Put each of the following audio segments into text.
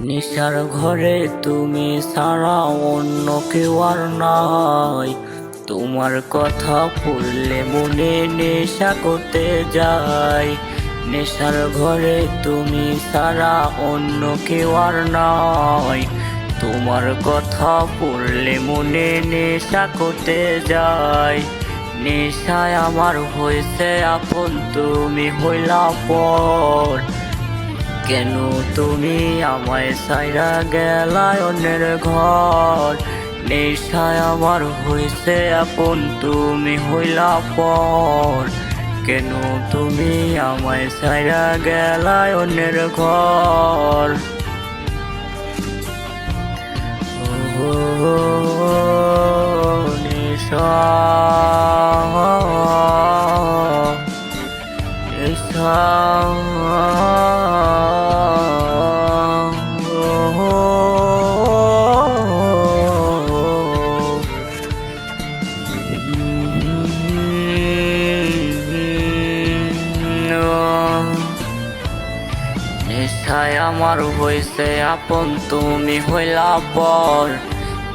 নেশার ঘরে তুমি ছাড়া অন্য কেউ আর নাই। তোমার কথা পড়লে মনে নেশা করতে যায়। নেশার ঘরে তুমি ছাড়া অন্য কেউ আর নাই। তোমার কথা পড়লে মনে নেশা করতে যায়। নেশায় আমার হয়েছে আপন, তুমি হইলা পর। কেন তুমি আমায় ছাইরা গেলা অন্যের ঘর? নেশায় আমার হইছে আপন, তুমি হইলা পর। কেন তুমি আমায় ছাইরা গেলা অন্যের ঘর? ও নেশা, নেশা, নেশায় আমার হইছে আপন, তুমি হইলা পর।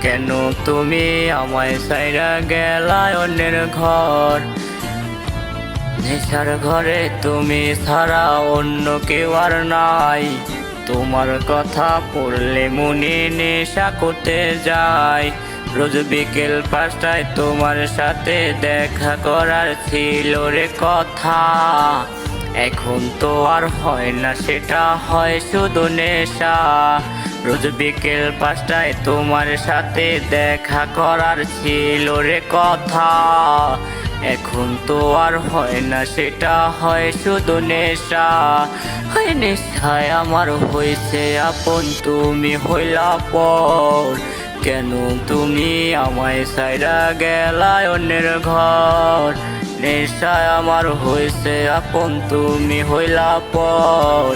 কেন তুমি আমায় ছাইরা গেলা অন্যের ঘর? নেশার ঘরে তুমি ছাড়া অন্য কেউ আর নাই। তোমার কথা পড়লে মনে নেশা করতে যায়। রোজ বিকেল 5টায় তোমার সাথে দেখা করার ছিল রে কথা। এখন তো আর হয় না, সেটা হয় শুধু নেশা। রোজ বিকেল 5টায় তোমার সাথে দেখা করার ছিল রে কথা। এখন তো আর হয় না, সেটা হয় শুধু নেশা। হয় নেশায় আমার হয়েছে আপন, তুমি হইলা পর। কেন তুমি আমায় ছাইরা গেলা অন্যের ঘর? নেশায় আমার হয়েছে আপন, তুমি হইলা পর।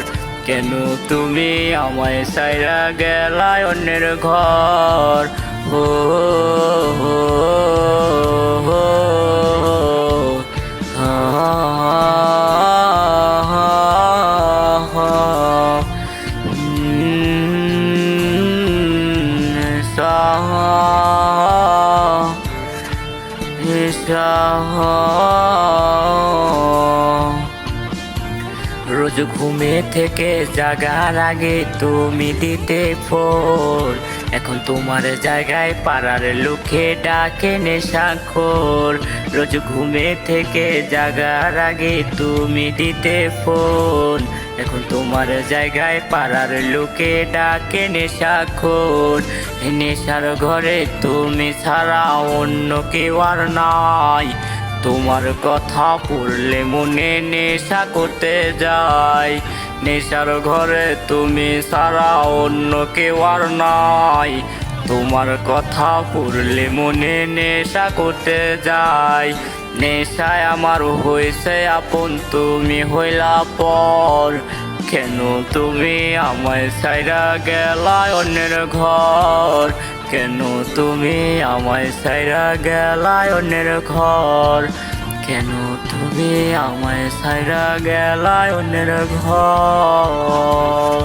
কেন তুমি আমায় ছাইরা গেলা অন্যের ঘর? হো হো হো হা হা হা নেশা, নেশা। রোজ ঘুমে থেকে জাগার আগে তুমি দিতে ফোন। এখন তোমার জায়গায় পাড়ার লোকে ডাকে নেশাখোর। রোজ ঘুমে থেকে জাগার আগে তুমি দিতে ফোন। এখন তোমার জায়গায় পাড়ার লোকে ডাকে নেশাখোর। নেশার ঘরে তুমি ছাড়া অন্য কেউ আর নাই। তোমার কথা পড়লে মনে নেশা করতে যায়। নেশার ঘরে তুমি ছাড়া অন্য কেউ আর নাই। তোমার কথা পড়লে মনে নেশা করতে যায়। নেশায় আমার হয়েছে আপন, তুমি হইলা পর। কেন তুমি আমায় ছাইরা গেলা অন্যের ঘর? কেন তুমি আমায় ছাইরা গেলা অন্যের ঘর? কেন তুমি আমায় ছাইরা গেলা অন্যের ঘর?